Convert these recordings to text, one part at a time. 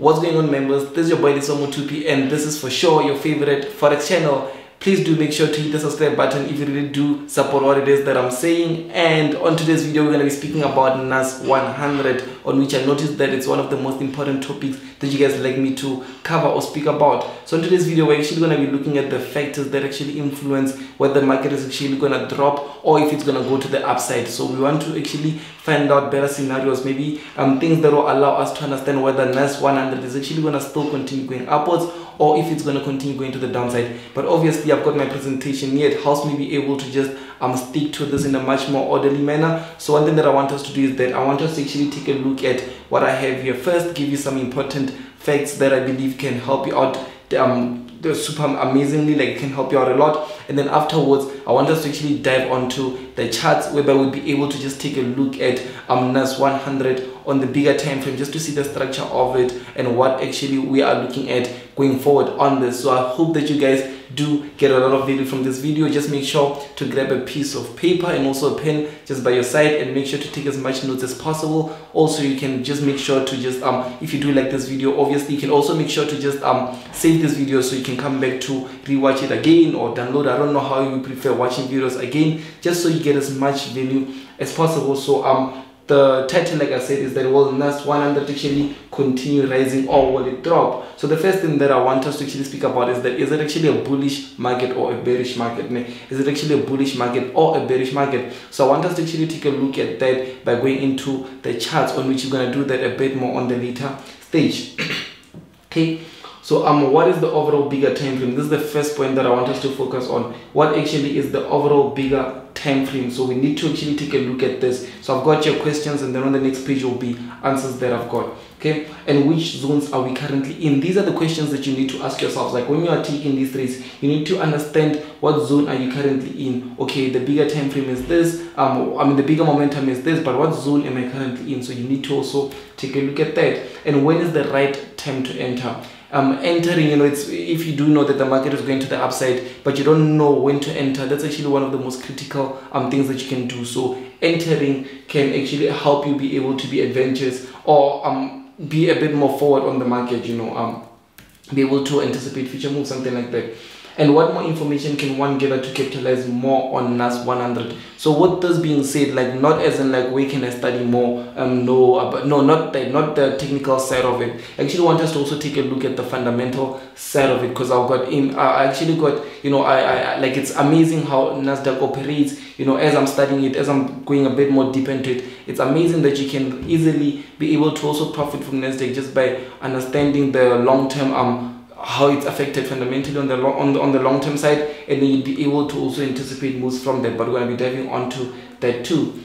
What's going on, members? This is your boy Lisomo2P, and this is for sure your favorite forex channel. Please do make sure to hit the subscribe button if you really do support what it is that I'm saying. And on today's video, we're going to be speaking about NASDAQ 100, on which I noticed that it's one of the most important topics that you guys like me to cover or speak about. So in today's video, we're actually going to be looking at the factors that actually influence whether the market is actually going to drop or if it's going to go to the upside. So we want to actually find out better scenarios, maybe things that will allow us to understand whether NASDAQ 100 is actually going to still continue going upwards or if it's going to continue going to the downside. But obviously, I've got my presentation here. It helps me be able to just stick to this in a much more orderly manner. So one thing that I want us to do is that I want us to actually take a look at what I have here. First, give you some important facts that I believe can help you out super amazingly, like it can help you out a lot. And then afterwards, I want us to actually dive onto the charts, whereby we'll be able to just take a look at NASDAQ 100 on the bigger time frame, just to see the structure of it and what actually we are looking at going forward on this. So I hope that you guys do get a lot of value from this video. Just make sure to grab a piece of paper and also a pen just by your side, and make sure to take as much notes as possible. Also, you can just make sure to just if you do like this video, obviously you can also make sure to just save this video so you can come back to rewatch it again or download. I don't know how you prefer watching videos again, just so you get as much value as possible. So the title, like I said, is that will NASDAQ 100 actually continue rising or will it drop? So the first thing that I want us to actually speak about is that, is it actually a bullish market or a bearish market? Is it actually a bullish market or a bearish market? So I want us to actually take a look at that by going into the charts, on which you're going to do that a bit more on the later stage. Okay. So what is the overall bigger time frame? This is the first point that I want us to focus on. What actually is the overall bigger time frame? So we need to actually take a look at this. So I've got your questions, and then on the next page will be answers that I've got. Okay, and which zones are we currently in? These are the questions that you need to ask yourselves. Like when you are taking these trades, you need to understand what zone are you currently in. Okay, the bigger time frame is this. The bigger momentum is this, but what zone am I currently in? So you need to also take a look at that. And when is the right time to enter? Entering, it's, if you do know that the market is going to the upside, but you don't know when to enter, that's actually one of the most critical things that you can do. So entering can actually help you be able to be adventurous or be a bit more forward on the market, be able to anticipate future moves, something like that. And what more information can one gather to capitalize more on NASDAQ 100? So with this being said, like not as in like where can I study more? Not the technical side of it. I actually want us to also take a look at the fundamental side of it, because I actually got like, it's amazing how NASDAQ operates. As I'm studying it, as I'm going a bit more deep into it, it's amazing that you can easily be able to also profit from NASDAQ just by understanding the long-term how it's affected fundamentally on the long-term side, and then you'd be able to also anticipate moves from that. But we're going to be diving onto that too.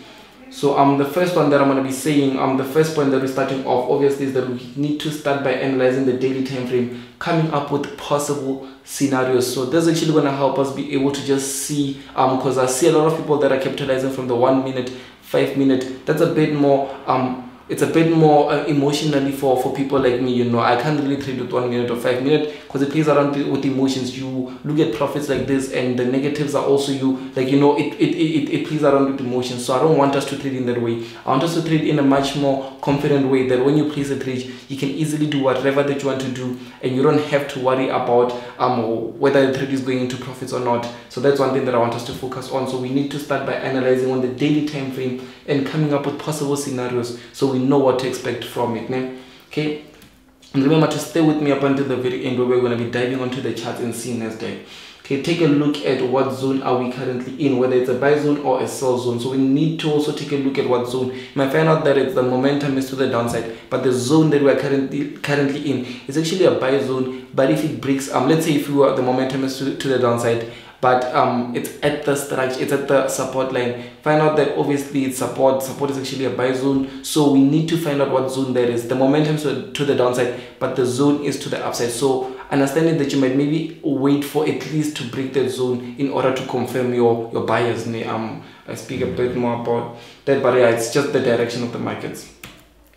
So the first one that I'm going to be saying, the first point that we're starting off obviously is that we need to start by analyzing the daily time frame, coming up with possible scenarios. So that's actually going to help us be able to just see, because I see a lot of people that are capitalizing from the 1 minute, 5 minute. That's a bit more it's a bit more emotionally for people like me. I can't really trade with 1 minute or 5 minutes, because it plays around with emotions. You look at profits like this, and the negatives are also it plays around with emotions. So I don't want us to trade in that way. I want us to trade in a much more confident way, that when you place a trade, you can easily do whatever that you want to do, and you don't have to worry about whether the trade is going into profits or not. So that's one thing that I want us to focus on. So we need to start by analyzing on the daily time frame and coming up with possible scenarios, so we know what to expect from it. Okay, and remember to stay with me up until the very end, where we're going to be diving onto the charts and seeing NASDAQ. Okay, take a look at what zone are we currently in, whether it's a buy zone or a sell zone. So we need to also take a look at what zone. You might find out that it's the momentum is to the downside, but the zone that we are currently in is actually a buy zone. But if it breaks, let's say if the momentum is to the downside, but it's at the structure, it's at the support line, find out that obviously it's support is actually a buy zone. So we need to find out what zone that is. The momentum is to the downside, but the zone is to the upside. So understanding that you might maybe wait for at least to break that zone in order to confirm your buyers. I speak a bit more about that, but yeah, it's just the direction of the markets.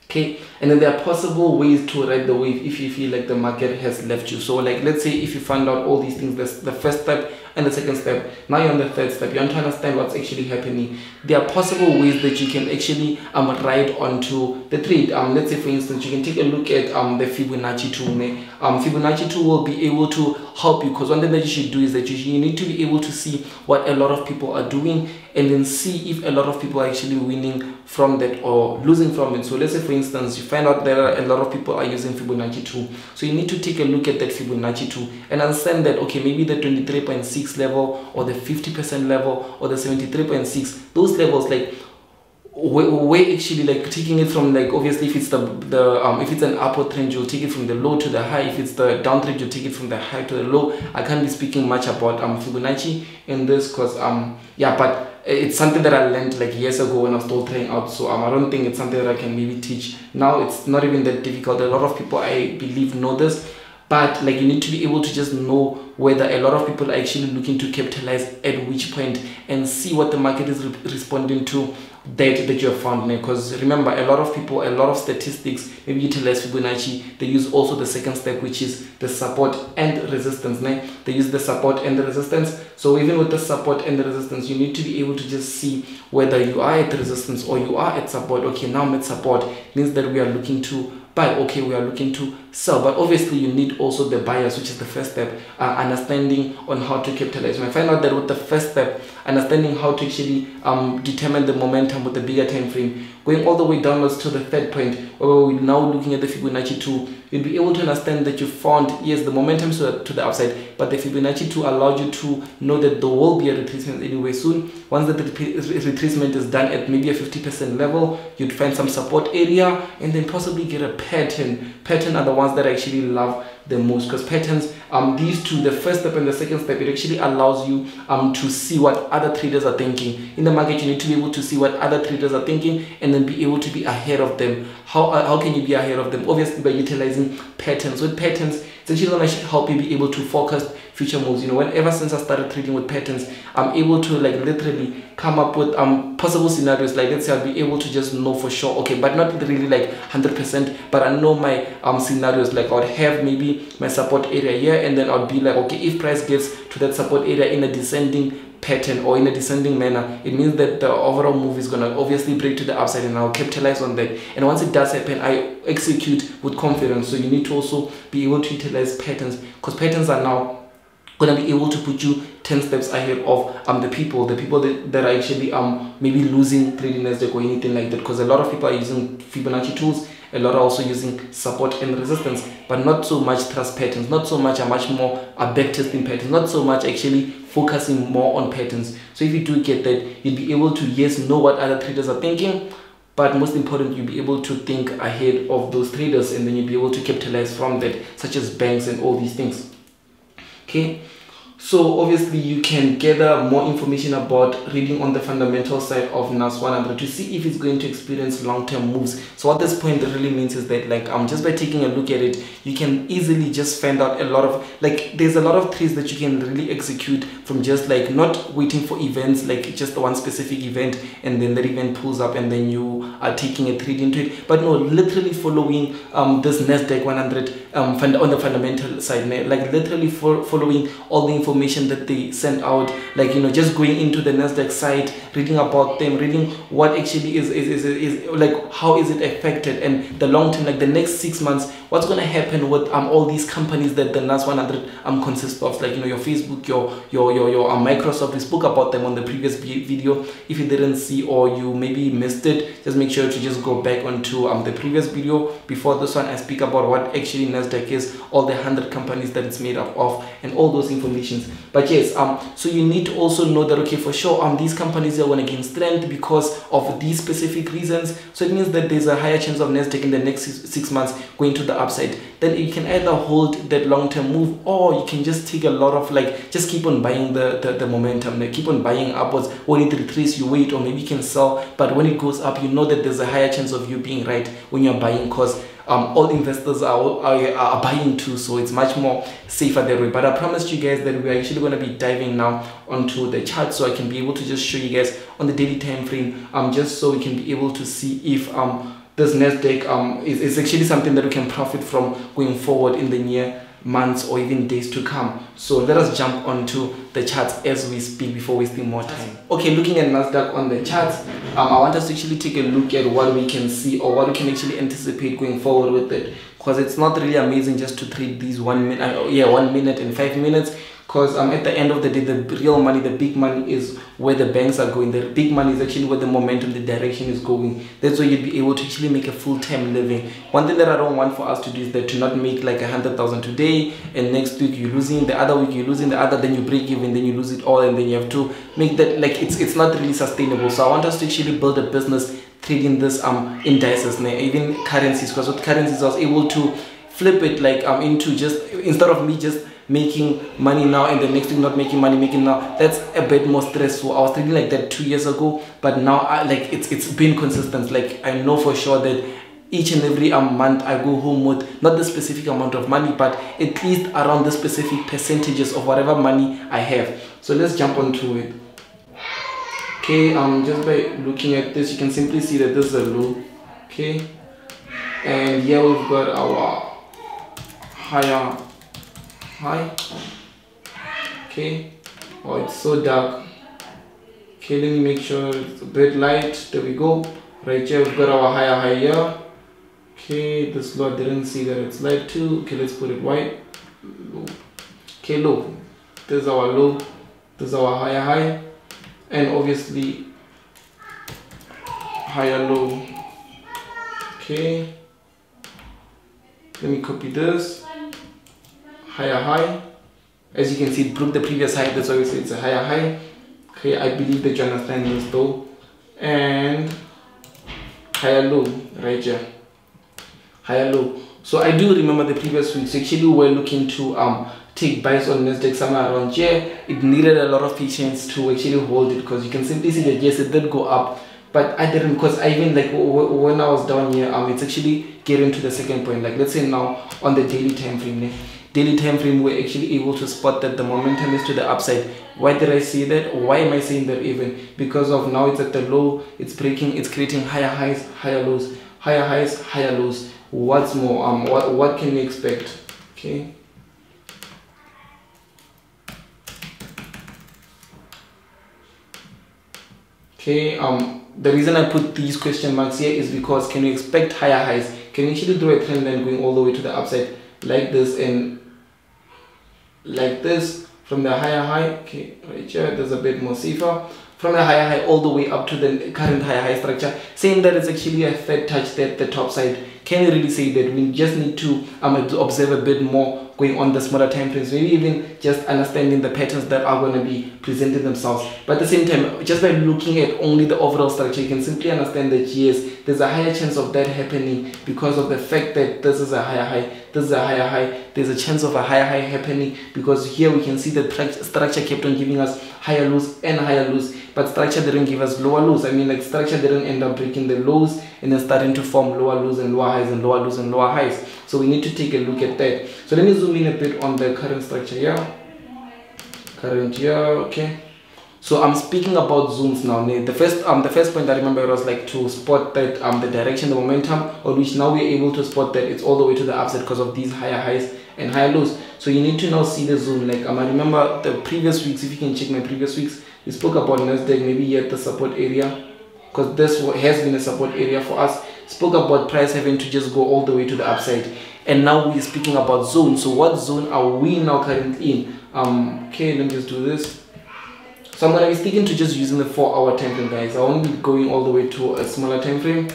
Okay, and then there are possible ways to ride the wave if you feel like the market has left you. So like, let's say if you find out all these things, the first step and the second step. Now you're on the third step. You want to understand what's actually happening. There are possible ways that you can actually ride onto the trade. Let's say, for instance, you can take a look at the Fibonacci tool. Fibonacci tool will be able to help you, because one thing that you should do is that you need to be able to see what a lot of people are doing, and then see if a lot of people are actually winning from that or losing from it. So let's say, for instance, you find out that a lot of people are using Fibonacci tool. So you need to take a look at that Fibonacci tool and understand that, okay, maybe the 23.6 level or the 50% level or the 73.6, those levels, like we're actually like taking it from, like, obviously if it's if it's an upward trend, you'll take it from the low to the high. If it's the down trend, you'll take it from the high to the low. I can't be speaking much about Fibonacci in this, because yeah, but it's something that I learned like years ago when I was still trying out. So I don't think it's something that I can maybe teach now. It's not even that difficult. A lot of people, I believe, know this, but like you need to be able to just know whether a lot of people are actually looking to capitalize at which point, and see what the market is responding to that you have found. Because remember, a lot of people, a lot of statistics maybe utilize Fibonacci. They use also the second step, which is the support and resistance. They use the support and the resistance. So even with the support and the resistance, you need to be able to just see whether you are at resistance or you are at support. Okay, now I'm at support, means that we are looking to buy. Okay, we are looking to sell. But obviously you need also the buyers, which is the first step, understanding on how to capitalize. When I find out that with the first step, understanding how to actually determine the momentum with the bigger time frame, going all the way downwards to the third point, where we're now looking at the Fibonacci tool, you'll be able to understand that you found, yes, the momentum to the upside, but the Fibonacci tool allowed you to know that there will be a retracement anyway soon. Once the retracement is done at maybe a 50% level, you'd find some support area, and then possibly get a pattern. Pattern are the ones that I actually love the most, because patterns, these two, the first step and the second step, it actually allows you to see what other traders are thinking in the market. You need to be able to see what other traders are thinking, and then be able to be ahead of them. How can you be ahead of them? Obviously by utilizing patterns. With patterns, it's actually going to help you be able to forecast future moves. Ever since I started trading with patterns, I'm able to like literally come up with possible scenarios. Like, let's say I'll be able to just know for sure, okay, but not really like 100%, but I know my scenarios. Like, I would have maybe my support area here, and then I'll be like, okay, if price gets to that support area in a descending pattern or in a descending manner, it means that the overall move is going to obviously break to the upside, and I'll capitalize on that. And once it does happen, I execute with confidence. So you need to also be able to utilize patterns, because patterns are now going to be able to put you 10 steps ahead of the people that are actually maybe losing trading NASDAQ or anything like that. Because a lot of people are using Fibonacci tools, a lot are also using support and resistance, but not so much trust patterns, not so much, much more back testing patterns, not so much actually focusing more on patterns. So if you do get that, you'll be able to, yes, know what other traders are thinking, but most important, you'll be able to think ahead of those traders, and then you'll be able to capitalize from that, such as banks and all these things. Okay, so obviously you can gather more information about reading on the fundamental side of NAS 100 to see if it's going to experience long-term moves. So what this point really means is that, like, just by taking a look at it, you can easily just find out a lot of, like, there's a lot of trades that you can really execute from just like not waiting for events, like just one specific event, and then that event pulls up and then you are taking a trade into it, but no, literally following this NASDAQ 100 on the fundamental side, like literally following all the information that they send out, like, just going into the NASDAQ site, reading about them, reading what actually is like, how is it affected, and the long term, like the next 6 months, what's going to happen with all these companies that the NAS 100 consists of, like, your Facebook, your Microsoft. We spoke about them on the previous video. If you didn't see or you maybe missed it, just make sure to just go back onto the previous video before this one. I speak about what actually NASDAQ is, all the 100 companies that it's made up of, and all those informations. But yes, so you need to also know that, okay, for sure these companies are going to gain strength because of these specific reasons. So it means that there's a higher chance of NASDAQ in the next 6 months going to the upside. Then you can either hold that long-term move, or you can just take a lot of, like, just keep on buying the momentum, like keep on buying upwards. When it retraces, you wait, or maybe you can sell, but when it goes up, you know that there's a higher chance of you being right when you're buying, because all investors are buying too, so it's much more safer that way. But I promised you guys that we're actually going to be diving now onto the chart, so I can be able to just show you guys on the daily time frame, just so we can be able to see if this NASDAQ is actually something that we can profit from going forward in the near months or even days to come. So let us jump onto the charts as we speak before wasting more time. Okay, looking at NASDAQ on the charts, I want us to actually take a look at what we can see or what we can actually anticipate going forward with it, because it's not really amazing just to trade these 1 minute, 1 minute and 5 minutes. Because at the end of the day, the real money, the big money is where the banks are going. The big money is actually where the momentum, the direction is going. That's where you'd be able to actually make a full-time living. One thing that I don't want for us to do is that to not make like 100,000 today, and next week you're losing, the other week you're losing, the other, then you break even, then you lose it all, and then you have to make that, like, it's not really sustainable. So I want us to actually build a business trading this indices, even currencies, because with currencies I was able to flip it like into just, instead of me just making money now and the next week not making money, making now, that's a bit more stressful. I was thinking like that 2 years ago, but now like it's been consistent. Like I know for sure that each and every month I go home with not the specific amount of money, but at least around the specific percentages of whatever money I have. So let's jump onto it. Okay, just by looking at this, you can simply see that this is a low. Okay, and here we've got our higher high. Okay, oh, it's so dark. Okay, let me make sure it's a bit light. There we go. Right here we've got our higher high here. Okay, this low, I didn't see that it's light too. Okay, let's put it white. Low. Okay, low. This is our low, this is our higher high, and obviously higher low. Okay, let me copy this. Higher high, as you can see, it broke the previous high, that's why we say it's a higher high. Okay, I believe that you understand this though. And higher low right here, higher low. So I do remember the previous weeks actually we were looking to take buys on NASDAQ somewhere around here. It needed a lot of patience to actually hold it, because you can simply see that yes, it did go up, but I didn't, because I even like when I was down here, it's actually getting to the second point. Like let's say now on the daily time frame, we're actually able to spot that the momentum is to the upside. Why did I say that? Why am I saying that? Even because of now it's at the low, it's breaking, it's creating higher highs, higher lows, higher highs, higher lows. What's more, what can we expect? Okay, the reason I put these question marks here is because can we expect higher highs? Can we actually draw a trend line going all the way to the upside like this and like this from the higher high? Okay, right here there's a bit more safer, from the higher high all the way up to the current higher high structure, saying that it's actually a third touch there at the top side. Can you really say that? We just need to observe a bit more going on the smaller time frames, maybe even just understanding the patterns that are going to be presenting themselves. But at the same time, just by looking at only the overall structure, you can simply understand that yes, there's a higher chance of that happening because of the fact that this is a higher high, this is a higher high. There's a chance of a higher high happening because here we can see that structure kept on giving us higher lows and higher lows, but structure didn't give us lower lows. I mean, like structure didn't end up breaking the lows and then starting to form lower lows and lower highs and lower lows and lower highs. So we need to take a look at that. So let me zoom in a bit on the current structure here. Current here, okay. So I'm speaking about zooms now. The first point I remember was like to spot that the direction, the momentum, on which now we're able to spot that it's all the way to the upside because of these higher highs and higher lows. So you need to now see the zoom. Like I remember the previous weeks, if you can check my previous weeks, we spoke about NASDAQ maybe here at the support area, because this has been a support area for us. Spoke about price having to just go all the way to the upside, and now we're speaking about zone. So what zone are we now currently in? Okay, let me just do this. So I'm going to be sticking to just using the 4-hour time frame, guys. I won't be going all the way to a smaller time frame.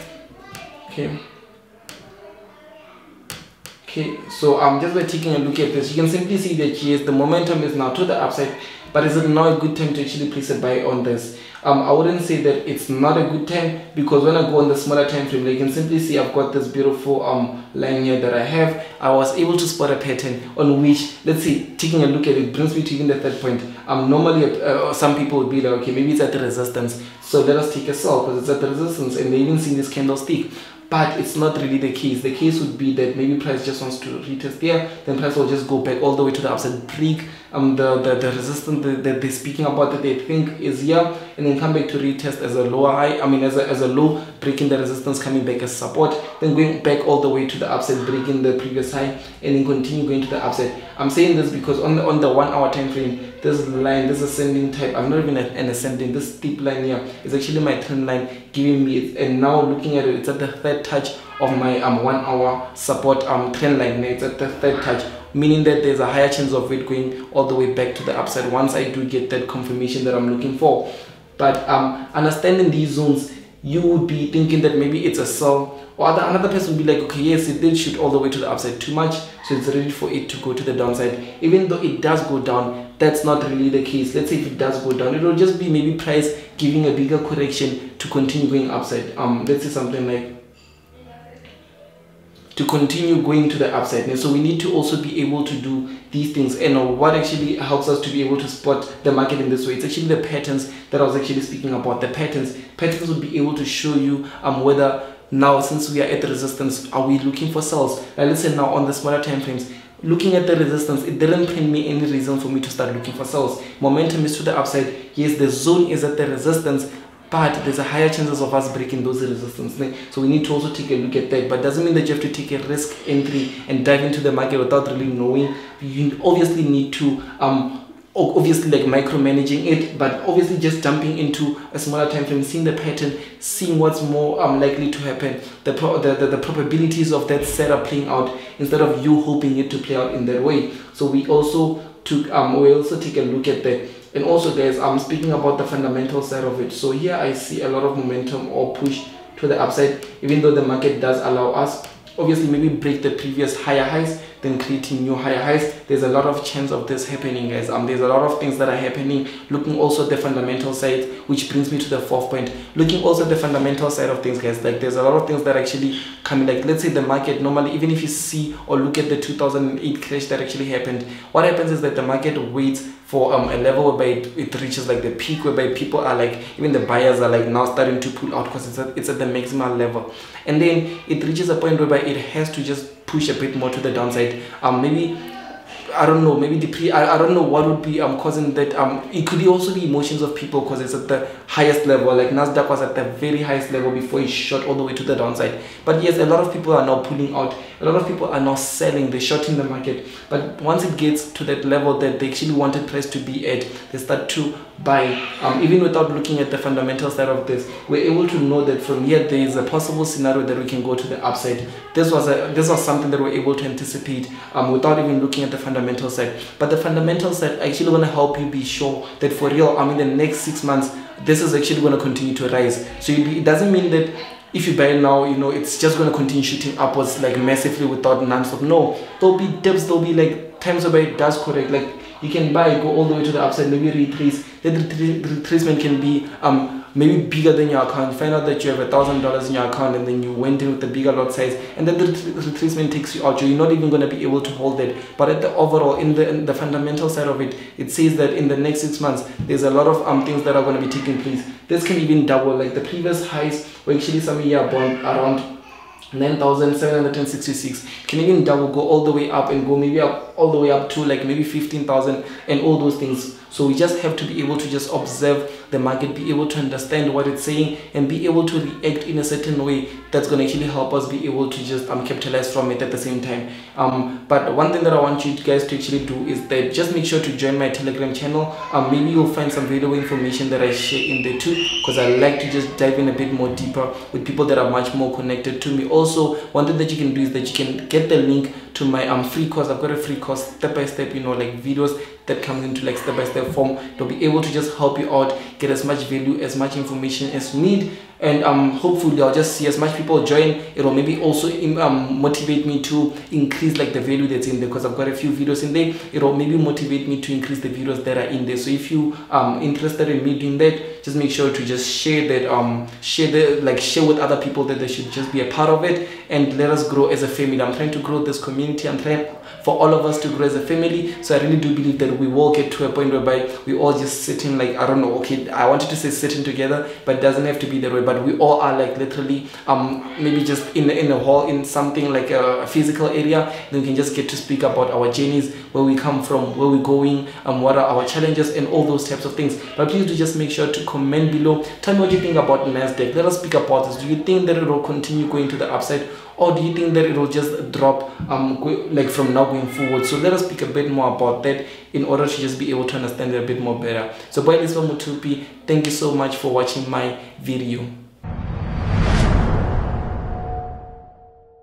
Okay, so just by taking a look at this, you can simply see that yes, the momentum is now to the upside, but is it now a good time to actually place a buy on this? I wouldn't say that it's not a good time, because when I go on the smaller time frame, you can simply see I've got this beautiful line here that I have. I was able to spot a pattern on which, let's see, taking a look at it brings me to even the third point. Normally some people would be like, okay, maybe it's at the resistance, so let us take a sell because it's at the resistance, and they even see this candlestick. But it's not really the case. The case would be that maybe price just wants to retest there, then price will just go back all the way to the upside, break the resistance that they're speaking about, that they think is here, and then come back to retest as a lower high, as a low, breaking the resistance, coming back as support, then going back all the way to the upside, breaking the previous high, and then continue going to the upside. I'm saying this because on the 1 hour time frame, this line, this ascending type, I'm not even an ascending, this steep line here is actually my trend line giving me, and now looking at it, it's at the third touch of my 1 hour support trend line. It's at the third touch, meaning that there's a higher chance of it going all the way back to the upside once I do get that confirmation that I'm looking for. But understanding these zones, you would be thinking that maybe it's a sell, or another person would be like, okay, yes, it did shoot all the way to the upside too much, so it's ready for it to go to the downside. Even though it does go down, that's not really the case. Let's say if it does go down, it will just be maybe price giving a bigger correction to continue going upside. Let's say something like to continue going to the upside. And so we need to also be able to do these things. And what actually helps us to be able to spot the market in this way, it's actually the patterns that I was actually speaking about. The patterns will be able to show you whether now, since we are at the resistance, are we looking for sells? Now let's say now on the smaller time frames, looking at the resistance, it didn't bring me any reason for me to start looking for sells. Momentum is to the upside. Yes, the zone is at the resistance, but there's a higher chances of us breaking those resistance. So we need to also take a look at that. But doesn't mean that you have to take a risk entry and dive into the market without really knowing. You obviously need to obviously like micromanaging it, but obviously just jumping into a smaller time frame, seeing the pattern, seeing what's more likely to happen, the probabilities of that setup playing out, instead of you hoping it to play out in that way. So we also take a look at that. And also guys, I'm speaking about the fundamental side of it. So here I see a lot of momentum or push to the upside, even though the market does allow us obviously maybe break the previous higher highs, then creating new higher highs. There's a lot of chance of this happening, guys. There's a lot of things that are happening. Looking also at the fundamental side, which brings me to the fourth point. Looking also at the fundamental side of things, guys, like there's a lot of things that actually come, like let's say the market normally, even if you see or look at the 2008 crash that actually happened, what happens is that the market waits for a level whereby it reaches like the peak, whereby people are like, even the buyers are like now starting to pull out because it's at the maximal level, and then it reaches a point whereby it has to just push a bit more to the downside. Maybe I don't know, maybe I don't know what would be causing that. It could also be emotions of people because it's at the highest level. Like NASDAQ was at the very highest level before it shot all the way to the downside. But yes, a lot of people are now pulling out. A lot of people are now selling. They're shorting the market. But once it gets to that level that they actually wanted price to be at, they start to buy. Even without looking at the fundamental side of this, we're able to know that from here there is a possible scenario that we can go to the upside. This was something that we're able to anticipate without even looking at the fundamental side. But the fundamental side actually going to help you be sure that for real, in the next 6 months, this is actually going to continue to rise. So it doesn't mean that if you buy now, it's just going to continue shooting upwards like massively without non-stop. No, there'll be dips, there'll be like times where it does correct. Like you can buy, go all the way to the upside, maybe retrace. That retracement can be maybe bigger than your account. You find out that you have $1,000 in your account and then you went in with the bigger lot size, and then the retracement takes you out. You're not even going to be able to hold that. But at the overall, in the fundamental side of it, it says that in the next 6 months, there's a lot of things that are going to be taking place. This can even double. Like the previous highs were actually somewhere here around 9,766, can even double, go all the way up and go maybe up all the way up to like maybe 15,000 and all those things. So we just have to be able to just observe the market, be able to understand what it's saying, and be able to react in a certain way that's going to actually help us be able to just capitalize from it at the same time. But one thing that I want you guys to actually do is that just make sure to join my Telegram channel. Maybe you'll find some valuable information that I share in there too, because I like to just dive in a bit more deeper with people that are much more connected to me. Also, one thing that you can do is that you can get the link to my free course. I've got a free course, step-by-step, like videos that comes into like step-by-step form. They'll be able to just help you out, get as much value, as much information as you need, and hopefully I'll just see as much people join. It'll maybe also motivate me to increase like the value that's in there, because I've got a few videos in there. It'll maybe motivate me to increase the videos that are in there. So if you are interested in me doing that, just make sure to just share that, share with other people that they should just be a part of it, and let us grow as a family. I'm trying to grow this community. I'm trying for all of us to grow as a family. So I really do believe that we will get to a point whereby we all just sitting, like, I don't know, okay, I wanted to say sitting together, but it doesn't have to be that way. But we all are like literally maybe just in a hall, in something like a physical area. Then we can just get to speak about our journeys, where we come from, where we're going, what are our challenges, and all those types of things. But please do just make sure to comment below. Tell me what you think about NASDAQ. Let us speak about this. Do you think that it will continue going to the upside, or do you think that it will just drop like from now going forward? So let us speak a bit more about that in order to just be able to understand it a bit more better. So boy, this is Mutupi. Thank you so much for watching my video.